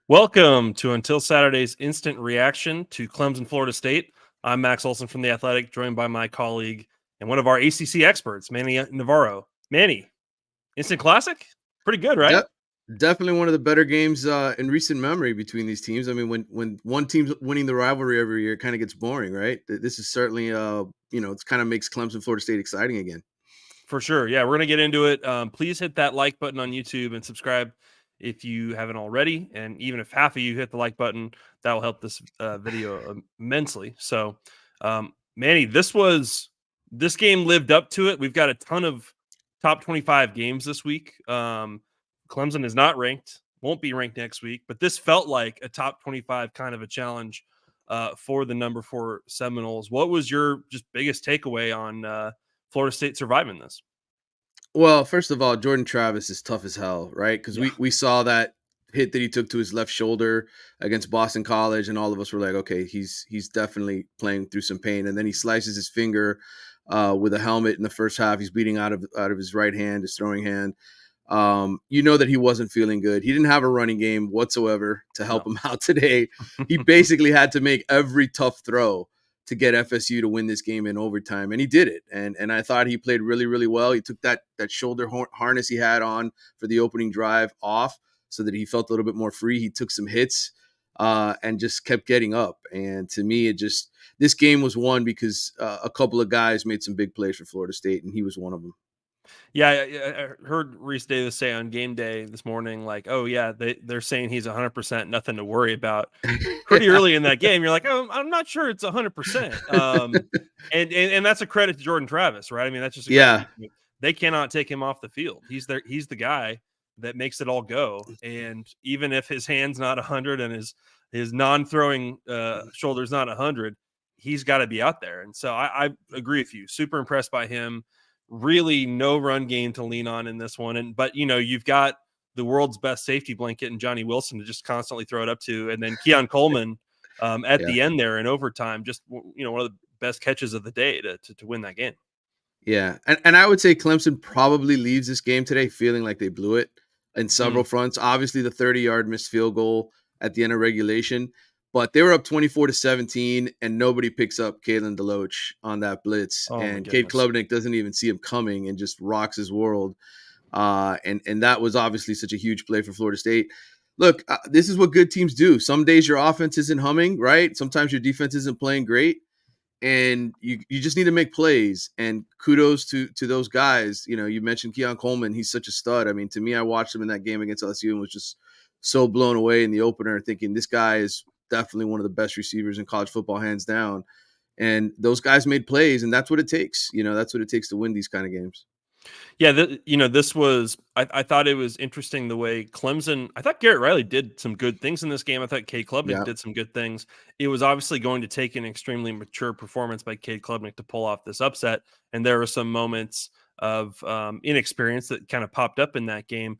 Welcome to Until Saturday's instant reaction to Clemson, Florida State. I'm Max Olson from The Athletic, joined by my colleague and one of our ACC experts, Manny Navarro. Manny, instant classic? Pretty good, right? De- Definitely one of the better games in recent memory between these teams. I mean, when one team's winning the rivalry every year, it kind of gets boring, right? This is certainly it's kind of makes Clemson Florida State exciting again. For sure. Yeah, we're going to get into it. Please hit that like button on YouTube and subscribe if you haven't already. And even if half of you hit the like button, that will help this video immensely. So, Manny, this game lived up to it. We've got a ton of top 25 games this week. Clemson is not ranked, won't be ranked next week, but this felt like a top 25 kind of a challenge for the number 4 Seminoles. What was your just biggest takeaway on Florida State surviving this? Well, first of all, Jordan Travis is tough as hell, right? Because Yeah. we saw that hit that he took to his left shoulder against Boston College, and all of us were like, okay, he's definitely playing through some pain. And then he slices his finger with a helmet in the first half. He's bleeding out of his right hand, his throwing hand. You know that he wasn't feeling good. He didn't have a running game whatsoever to help No. him out today. He basically had to make every tough throw to get FSU to win this game in overtime, and he did it. And I thought he played really, really well. He took that shoulder harness he had on for the opening drive off so that he felt a little bit more free. He took some hits and just kept getting up. And to me, this game was won because a couple of guys made some big plays for Florida State, and he was one of them. Yeah, I heard Reese Davis say on game day this morning, like, "Oh yeah, they're saying he's 100%, nothing to worry about." Pretty early in that game, you're like, "Oh, I'm not sure it's 100%." And that's a credit to Jordan Travis, right? I mean, that's just a credit. Yeah, They cannot take him off the field. He's the guy that makes it all go. And even if his hand's not 100 and his non-throwing shoulder's not 100, he's got to be out there. And so I agree with you. Super impressed by him. Really no run game to lean on in this one. But you've got the world's best safety blanket and Johnny Wilson to just constantly throw it up to, and then Keon Coleman at yeah. the end there in overtime, just one of the best catches of the day to win that game. Yeah, and I would say Clemson probably leaves this game today feeling like they blew it in several Mm. fronts. Obviously, the 30-yard missed field goal at the end of regulation, but they were up 24-17, and nobody picks up Kalen DeLoach on that blitz, Oh my and Cade goodness. Klubnik doesn't even see him coming and just rocks his world. And that was obviously such a huge play for Florida State. Look, this is what good teams do. Some days your offense isn't humming, right? Sometimes your defense isn't playing great and you just need to make plays. And kudos to those guys. You know, you mentioned Keon Coleman. He's such a stud. I mean, to me, I watched him in that game against LSU and was just so blown away in the opener, thinking this guy is definitely one of the best receivers in college football, hands down. And those guys made plays, and that's what it takes. You know, that's what it takes to win these kind of games. Yeah, this was. I thought it was interesting the way Clemson. I thought Garrett Riley did some good things in this game. I thought Cade Klubnik Yeah, did some good things. It was obviously going to take an extremely mature performance by Cade Klubnik to pull off this upset, and there were some moments of inexperience that kind of popped up in that game.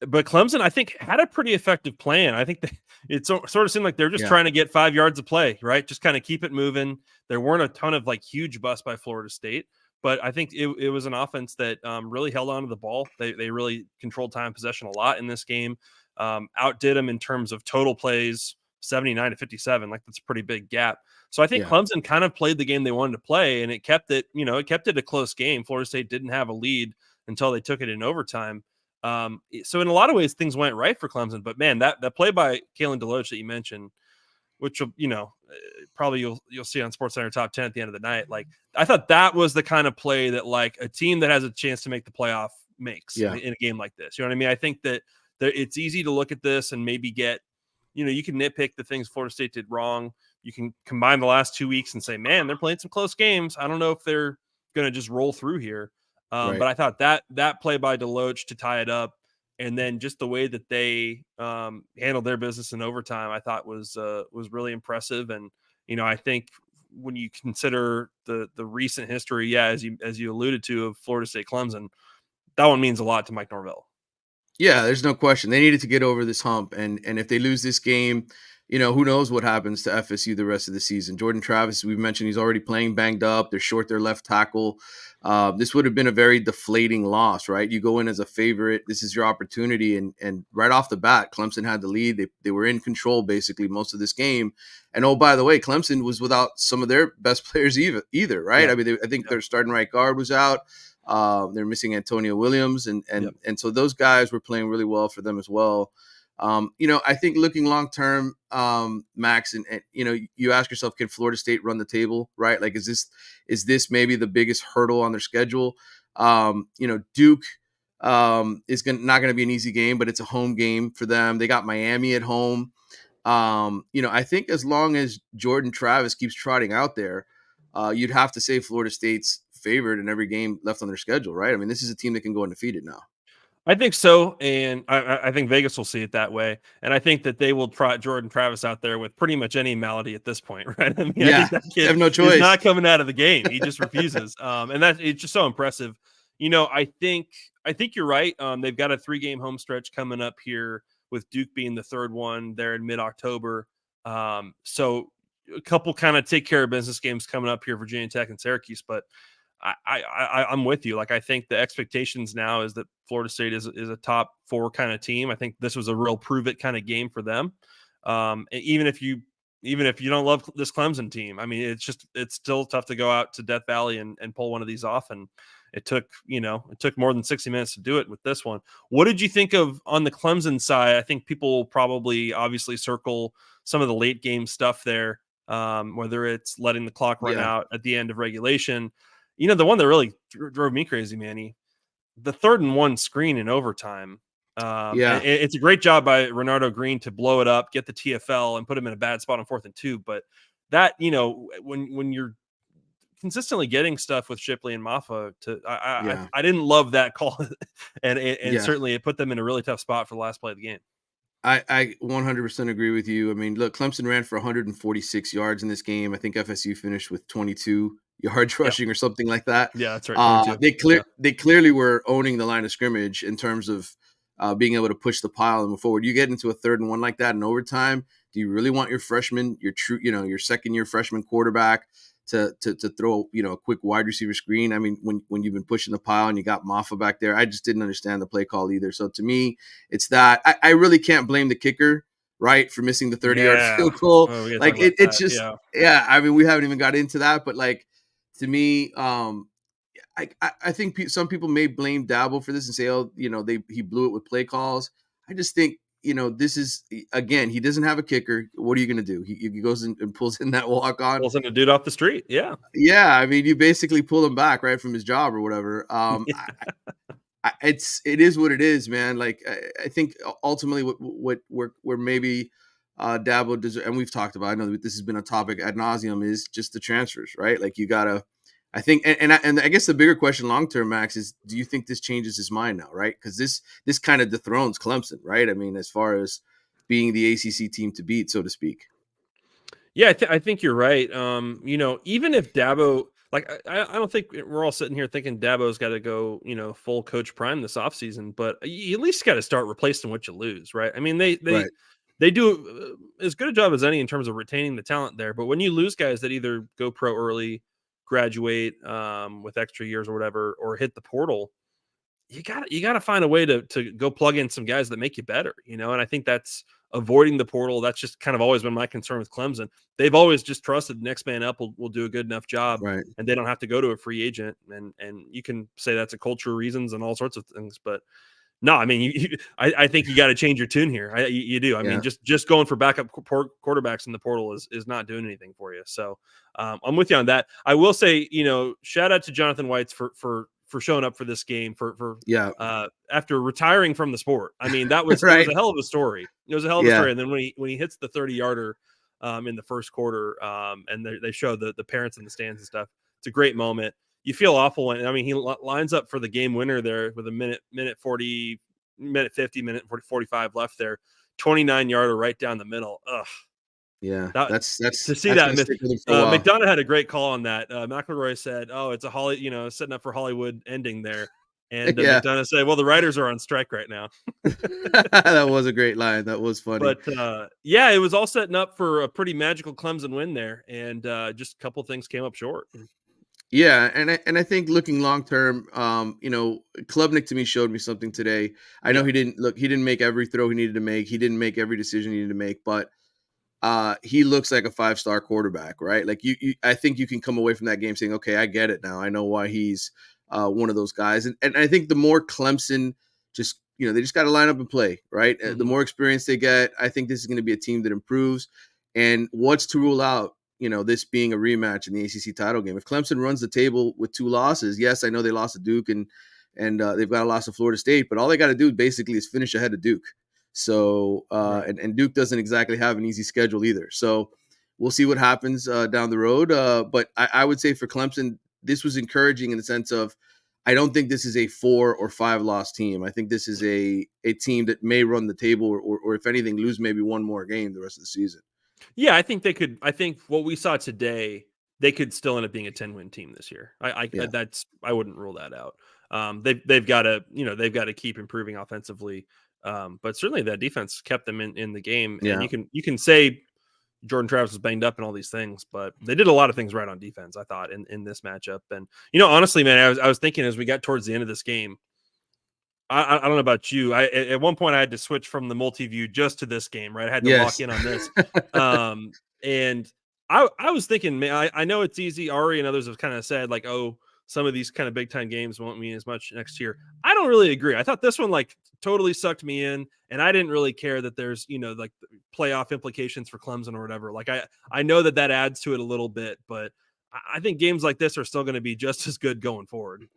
But Clemson, I think, had a pretty effective plan. I think it sort of seemed like they're just yeah, trying to get 5 yards of play, right? Just kind of keep it moving. There weren't a ton of like huge busts by Florida State, but I think it was an offense that really held on to the ball. They really controlled time possession a lot in this game. Outdid them in terms of total plays, 79-57. Like that's a pretty big gap. So I think yeah. Clemson kind of played the game they wanted to play, and it kept it a close game. Florida State didn't have a lead until they took it in overtime. So in a lot of ways, things went right for Clemson. But man, that play by Kalen DeLoach that you mentioned, which will, probably you'll see on SportsCenter top 10 at the end of the night. Like I thought that was the kind of play that like a team that has a chance to make the playoff makes Yeah. in a game like this. You know what I mean? I think that it's easy to look at this and maybe get, you can nitpick the things Florida State did wrong. You can combine the last 2 weeks and say, man, they're playing some close games. I don't know if they're going to just roll through here. Right. But I thought that play by Deloach to tie it up, and then just the way that they handled their business in overtime, I thought was really impressive. And I think when you consider the recent history, yeah, as you alluded to, of Florida State Clemson, that one means a lot to Mike Norvell. Yeah, there's no question. They needed to get over this hump, and if they lose this game, who knows what happens to FSU the rest of the season. Jordan Travis, we've mentioned, he's already playing banged up. They're short their left tackle. this would have been a very deflating loss, right? You go in as a favorite. This is your opportunity. And right off the bat, Clemson had the lead. They were in control basically most of this game. And oh, by the way, Clemson was without some of their best players either, right? Yeah. I mean, I think their starting right guard was out. They're missing Antonio Williams. And so those guys were playing really well for them as well. I think looking long term, Max, and you ask yourself, can Florida State run the table, right? Like, is this maybe the biggest hurdle on their schedule? Duke is not going to be an easy game, but it's a home game for them. They got Miami at home. I think as long as Jordan Travis keeps trotting out there, you'd have to say Florida State's favored in every game left on their schedule, right? I mean, this is a team that can go undefeated now. I think so, and I think Vegas will see it that way, and I think that they will trot Jordan Travis out there with pretty much any malady at this point, right? I mean, I Yeah, think that they kid have no is choice. not coming out of the game. He just refuses, and that it's just so impressive. I think you're right. They've got a 3-game home stretch coming up here with Duke being the third one there in mid-October. So a couple kind of take care of business games coming up here, Virginia Tech and Syracuse, but I'm with you. Like, I think the expectations now is that Florida State is a top 4 kind of team. I think this was a real prove it kind of game for them. Even if you don't love this Clemson team, I mean, it's still tough to go out to Death Valley and pull one of these off. And it took more than 60 minutes to do it with this one. What did you think of on the Clemson side? I think people will probably obviously circle some of the late game stuff there, whether it's letting the clock run Yeah, out at the end of regulation. The one that really drove me crazy, Manny, the 3rd and 1 screen in overtime. yeah, It's a great job by Renardo Green to blow it up, get the TFL, and put him in a bad spot on 4th and 2. But that, when you're consistently getting stuff with Shipley and Maffa, yeah, I didn't love that call, and yeah. certainly it put them in a really tough spot for the last play of the game. I 100% agree with you. I mean, look, Clemson ran for 146 yards in this game. I think FSU finished with 22 yards Yeah, rushing or something like that. yeah, that's right, 22. Yeah, They clearly were owning the line of scrimmage in terms of being able to push the pile and move forward. You get into a 3rd and 1 like that in overtime. Do you really want your freshman, your second year freshman quarterback to throw a quick wide receiver screen? I mean, when you've been pushing the pile and you got Maffa back there, I just didn't understand the play call either. So to me, it's that I really can't blame the kicker, right, for missing the 30-yard yeah. field goal. Oh, we gotta talk Like about it's that. just Yeah, yeah. I mean, we haven't even got into that, but like to me, I think some people may blame Dabo for this and say, oh, he blew it with play calls. I just think this is again, he doesn't have a kicker. What are you going to do? He goes and pulls in that walk on. pulls in a dude off the street. Yeah, Yeah, I mean, you basically pull him back right from his job or whatever. It is what it is, man. Like I think ultimately what we're maybe Dabo does, and we've talked about. I know that this has been a topic ad nauseum, is just the transfers, right? Like you gotta. I think, and I guess the bigger question long term, Max, is do you think this changes his mind now, right? Because this kind of dethrones Clemson, right? I mean, as far as being the ACC team to beat, so to speak. yeah. I think you're right. Even if Dabo, like, I don't think we're all sitting here thinking Dabo's got to go, full coach prime this offseason, but you at least got to start replacing what you lose, right? I mean, Right. they do as good a job as any in terms of retaining the talent there, but when you lose guys that either go pro early, graduate with extra years or whatever, or hit the portal, you gotta find a way to go plug in some guys that make you better, and I think that's avoiding the portal. That's just kind of always been my concern with Clemson. They've always just trusted the next man up will do a good enough job, Right. and they don't have to go to a free agent. And you can say that's a culture reasons and all sorts of things, but no, I mean, I think you got to change your tune here. You do. I mean, Yeah. just going for backup quarterbacks in the portal is not doing anything for you. So I'm with you on that. I will say, shout out to Jonathan Whites for showing up for this game for Yeah. after retiring from the sport. I mean, it was Right. a hell of a story. It was a hell of a Yeah. story. And then when he hits the 30-yarder in the first quarter, and they show the parents in the stands and stuff, it's a great moment. You feel awful when, I mean, he lines up for the game winner there with a minute 40, minute 50, minute 45 left there, 29-yarder right down the middle. Ugh, Yeah. that That's to see that's that gonna miss. stick with him for a while. McDonough had a great call on that. McElroy said, "Oh, it's a setting up for Hollywood ending there," and Yeah. McDonough said, "Well, the writers are on strike right now." That was a great line. That was funny. But yeah, it was all setting up for a pretty magical Clemson win there, and just a couple things came up short. Yeah, and I think looking long term, Klubnik to me showed me something today. I know Yeah. he didn't make every throw he needed to make. He didn't make every decision he needed to make, but he looks like a five-star quarterback, right? Like I think you can come away from that game saying, okay, I get it now. I know why he's one of those guys. And I think the more Clemson just, they just got to line up and play, right? The Hmm. more experience they get, I think this is going to be a team that improves. And what's to rule out, this being a rematch in the ACC title game? If Clemson runs the table with 2 losses, yes, I know they lost to Duke and they've got a loss to Florida State, but all they got to do basically is finish ahead of Duke. So Right. and Duke doesn't exactly have an easy schedule either. So we'll see what happens down the road. But I would say for Clemson, this was encouraging in the sense of I don't think this is a 4 or 5 loss team. I think this is a team that may run the table or if anything, lose maybe one more game the rest of the season. Yeah, I think they could. I think what we saw today, they could still end up being a 10-win team this year. Yeah. I wouldn't rule that out. They've got to, they've got to keep improving offensively. But certainly that defense kept them in the game. And Yeah. you can say Jordan Travis was banged up and all these things, but they did a lot of things right on defense, I thought, in this matchup. And honestly, man, I was thinking as we got towards the end of this game, I don't know about you. At one point I had to switch from the multi-view just to this game, right? I had to lock Yes. in on this. And I was thinking, man, I know it's easy. Ari and others have kind of said like, oh, some of these kind of big time games won't mean as much next year. I don't really agree. I thought this one like totally sucked me in, and I didn't really care that there's like playoff implications for Clemson or whatever. Like I know that adds to it a little bit, but I think games like this are still going to be just as good going forward.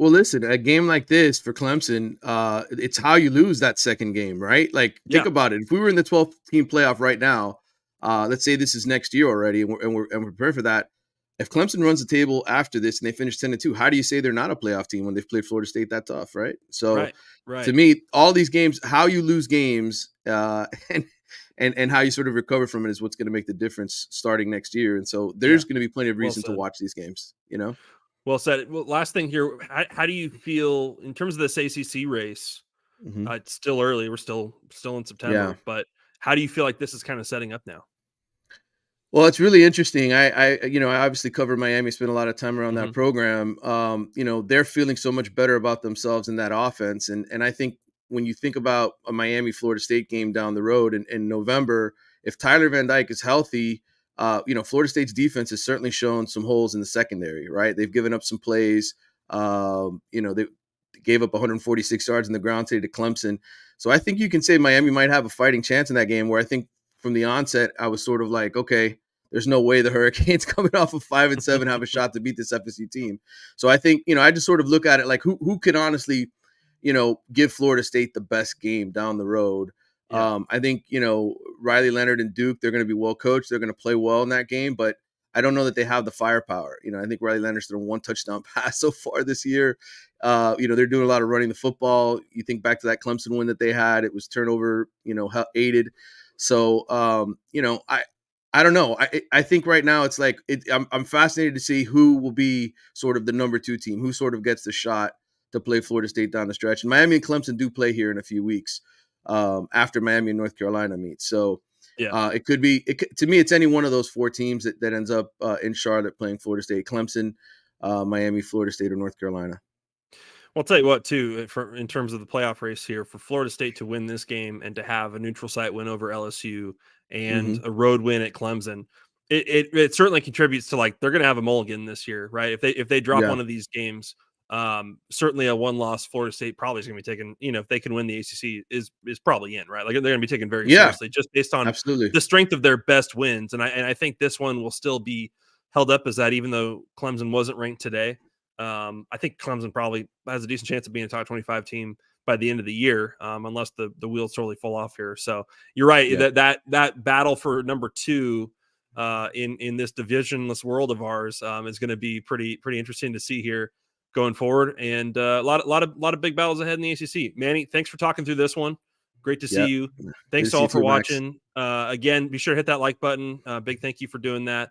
Well, listen, a game like this for Clemson, it's how you lose that second game, right? Like, think Yeah, about it. If we were in the 12th team playoff right now, let's say this is next year already, and we're prepared for that. If Clemson runs the table after this and they finish 10-2, how do you say they're not a playoff team when they've played Florida State that tough, right? So, right, to right. me, all these games, how you lose games, and how you sort of recover from it is what's going to make the difference starting next year. And so, Yeah, there's going to be plenty of well reason to said. watch these games. Well said. Well, last thing here, how do you feel in terms of this ACC race? Hmm. It's still early. We're still in Yeah. September, but how do you feel like this is kind of setting up now? Well, it's really interesting. I obviously cover Miami, spent a lot of time around Hmm. that program. They're feeling so much better about themselves in that offense. And I think when you think about a Miami Florida State game down the road in November, if Tyler Van Dyke is healthy, Florida State's defense has certainly shown some holes in the secondary, right? They've given up some plays. They gave up 146 yards in the ground today to Clemson. So I think you can say Miami might have a fighting chance in that game where I think from the onset, I was sort of like, okay, there's no way the Hurricanes coming off of 5-7 have a shot to beat this FSU team. So I think, I just sort of look at it like who can honestly, give Florida State the best game down the road. Yeah, I think, Riley Leonard and Duke, they're going to be well coached. They're going to play well in that game, but I don't know that they have the firepower. I think Riley Leonard's thrown 1 touchdown pass so far this year. They're doing a lot of running the football. You think back to that Clemson win that they had, it was turnover, aided. So, I don't know. I think right now it's like I'm fascinated to see who will be sort of the number 2 team, who sort of gets the shot to play Florida State down the stretch. And Miami and Clemson do play here in a few weeks after Miami and North Carolina meet. So yeah. it could be to me it's any one of those 4 teams that ends up in Charlotte playing Florida State, Clemson, Miami, Florida State, or North Carolina. Well, I'll tell you what, too, in terms of the playoff race here, for Florida State to win this game and to have a neutral site win over LSU and Hmm. a road win at Clemson, it certainly contributes to like they're going to have a mulligan this year, right? If they drop Yeah, one of these games, certainly a one-loss Florida State probably is going to be taken. If they can win the ACC, is probably in, right? Like they're going to be taken very yeah, seriously just based on absolutely. the strength of their best wins, and I think this one will still be held up as that, even though Clemson wasn't ranked today. I think Clemson probably has a decent chance of being a top 25 team by the end of the year, unless the wheels totally fall off here. So you're right Yeah, that battle for number 2 in this divisionless world of ours is going to be pretty interesting to see here going forward, and a lot of big battles ahead in the ACC. Manny, thanks for talking through this one. Great to see yeah. you. Good Thanks to to see you all for too, Max. watching. Again, be sure to hit that like button. Big thank you for doing that.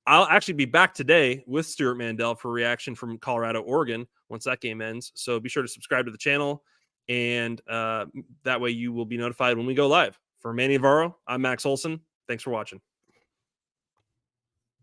I'll actually be back today with Stuart Mandel for reaction from Colorado, Oregon once that game ends. So be sure to subscribe to the channel, and that way you will be notified when we go live. For Manny Navarro, I'm Max Olson. Thanks for watching.